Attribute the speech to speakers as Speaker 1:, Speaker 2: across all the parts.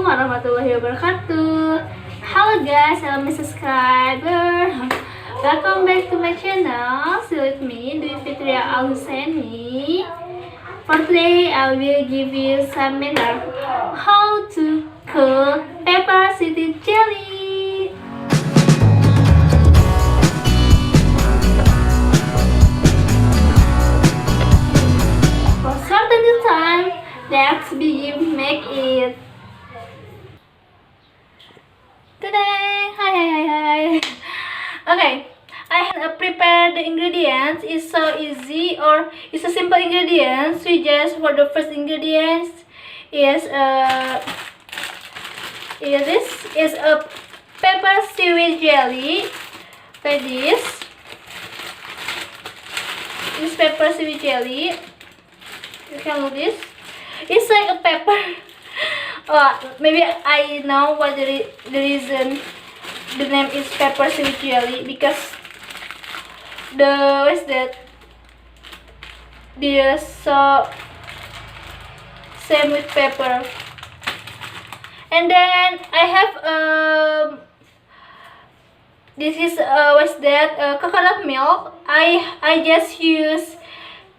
Speaker 1: Assalamualaikum warahmatullahi wabarakatuh. Halo guys, hello my subscriber. Welcome back to my channel. Still with me, Dwi Fitria Aluseni. For today, I will give you some manner how to cook pepper city jelly. For certain time, let's begin make it. Today, hi. Okay, I have prepared the ingredients. It's so easy, or it's a simple ingredients. We just for the first ingredients is this is a pepper seaweed jelly. Like this. This pepper seaweed jelly. You can look this. It's like a pepper. Maybe I know what the reason the name is pepper seaweed jelly, because what's that? They so same with pepper. And then I have this is what's that? Coconut milk. I just use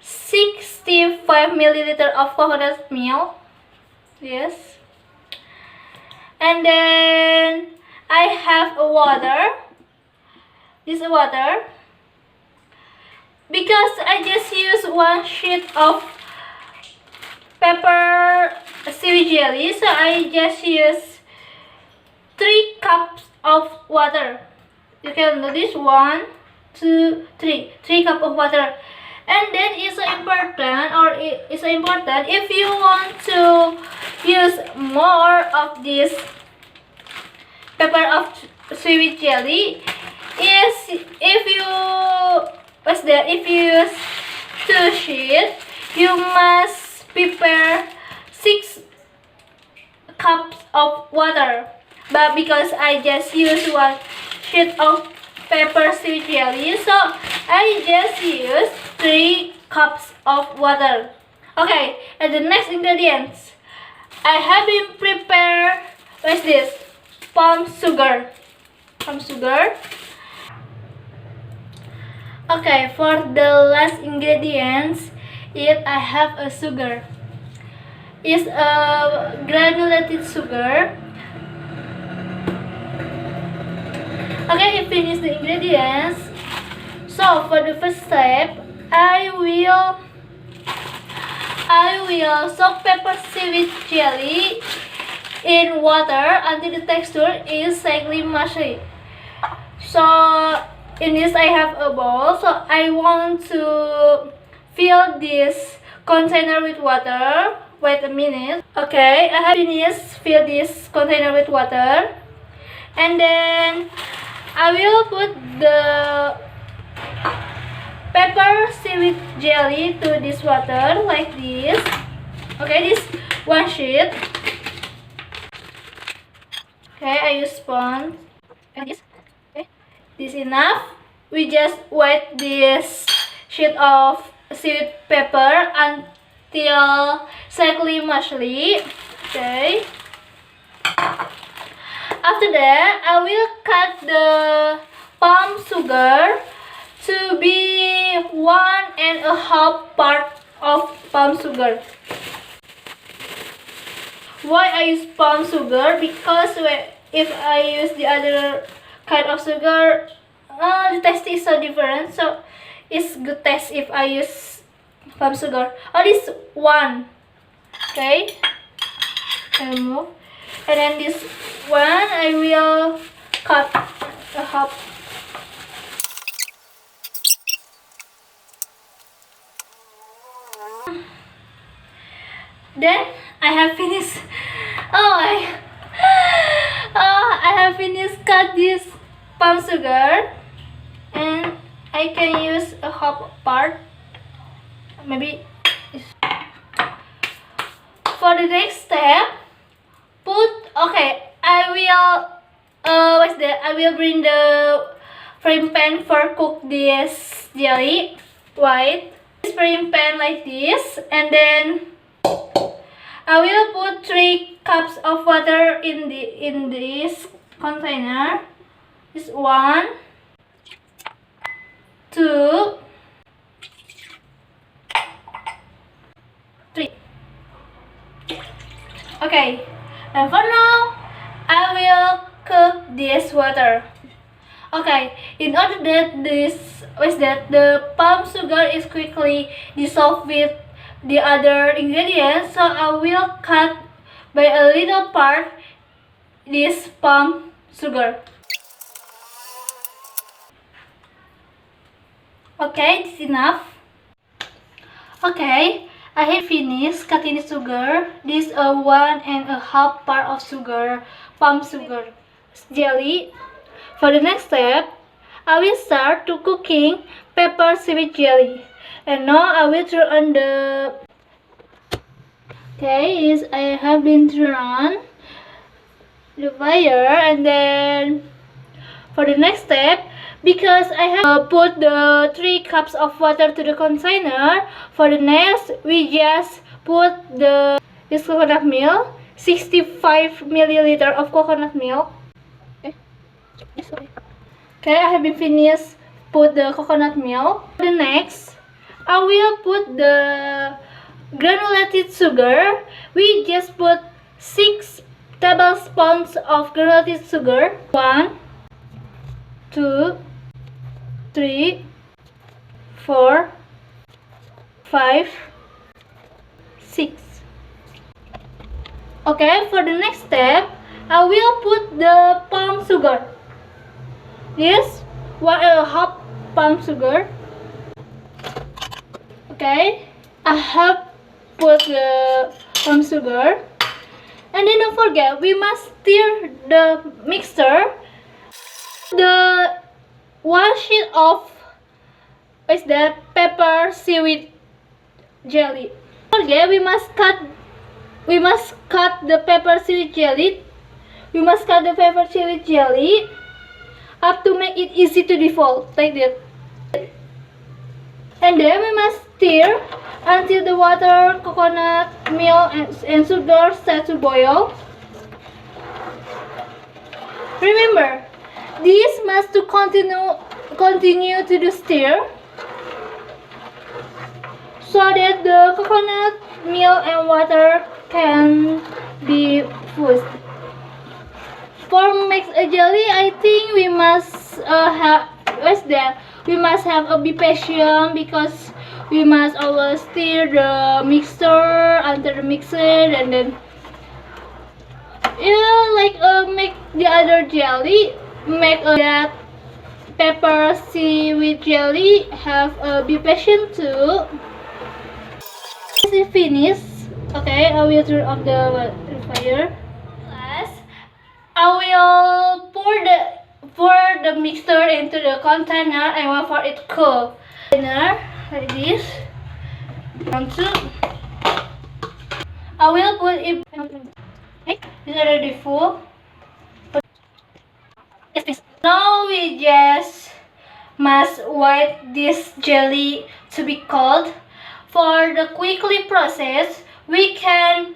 Speaker 1: 65 milliliter of coconut milk. Yes. And then I have a water. This is water. Because I just use one sheet of pepper seaweed jelly, so I just use 3 cups of water. You can do this 1, 2, 3. 3 cups of water. And then it's important if you want to use more of this pepper of seaweed jelly, is if you use 2 sheets, you must prepare 6 cups of water. But because I just use 1 sheet of pepper seaweed jelly, so I just use 3 cups of water. Okay, and the next ingredients I have been prepared. What's this? Palm sugar. Okay, for the last ingredients, I have a sugar. It's a granulated sugar. Okay, I finish the ingredients. So for the first step, I will soak pepper seaweed jelly in water until the texture is slightly mushy. So in this I have a bowl. So I want to fill this container with water. Wait a minute. Okay, I have finished fill this container with water, and then I will put the pepper seaweed jelly to this water like this. Okay, this 1 sheet. Okay, I use sponge and this. Okay, this enough. We just wet this sheet of seaweed pepper until slightly mushy. Okay. After that, I will cut the palm sugar to be 1.5 part of palm sugar. Why I use palm sugar? Because if I use the other kind of sugar, the taste is so different. So it's good taste if I use palm sugar. This 1. Okay, I remove. And then this one I will cut a half. Then I have finished. I have finished cut this palm sugar, and I can use a half part. Maybe. For the next step, I will bring the frying pan for cook this jelly. This frying pan like this, and then I will put 3 cups of water in this container. This 1, 2, 3. Okay, and for now, I will cook this water. Okay, in order that the palm sugar is quickly dissolved with the other ingredients, so I will cut by a little part this palm sugar. Okay, this is enough. Okay, I have finished cutting the sugar. This is a 1.5 part of sugar, palm sugar jelly. For the next step, I will start to cooking pepper seaweed jelly. And now I will turn on the... Okay, yes, I have been turned on the fire, and then for the next step, because I have put the 3 cups of water to the container, for the next we just put this coconut milk, 65 milliliter of coconut milk. Okay, I have been finished put the coconut milk. For the next, I will put the granulated sugar. We just put 6 tablespoons of granulated sugar. 1, 2, 3, 4, 5, 6. Okay, for the next step, I will put the palm sugar. This 1.5 palm sugar. Okay, I have put the palm sugar. And then don't forget, we must stir the mixture. The 1 sheet of pepper seaweed jelly. Don't forget, we must cut the pepper seaweed jelly. We must cut the pepper seaweed jelly up to make it easy to defold, like that. And then we must stir until the water, coconut milk, and sugar start to boil. Remember, this must to continue to stir so that the coconut milk and water can be fused. For mix a jelly, I think we must be patient, because we must always stir the mixture until the mixture, and then make the other jelly, make that pepper seaweed jelly. Be patient too. This is finished. Okay, I will turn off the fire. I will pour the mixture into the container and wait for it to cool. Container like this. I will put it. Okay, this is already full. Yes, please. Now we just must wait this jelly to be cold. For the quickly process, we can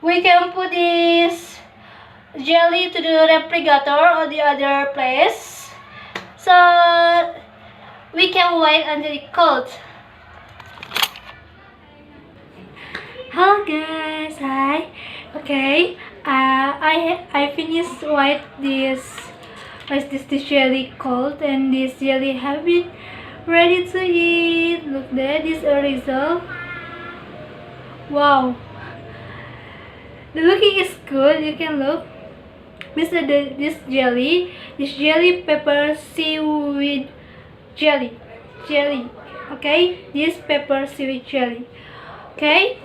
Speaker 1: we can put this jelly to the refrigerator or the other place, so we can wait until it cold. Hello guys, hi. Okay, I finished this jelly cold, and this jelly have been ready to eat. Look, that is a result. Wow. The looking is good. You can look. This jelly pepper seaweed jelly. Okay, this pepper seaweed jelly. Okay.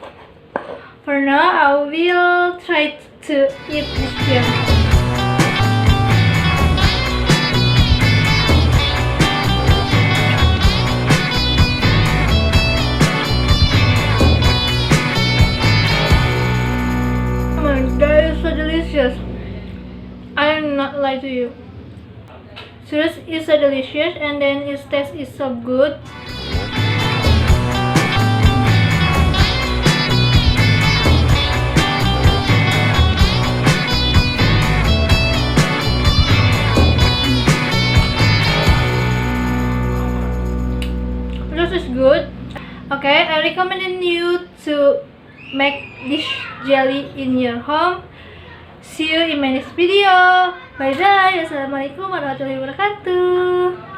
Speaker 1: For now, I will try to eat this jelly. That is so delicious. I am not lie to you. Seriously, it's so delicious, and then its taste is so good. Okay, I recommend you to make this jelly in your home. See you in my next video. Bye bye. Assalamualaikum warahmatullahi wabarakatuh.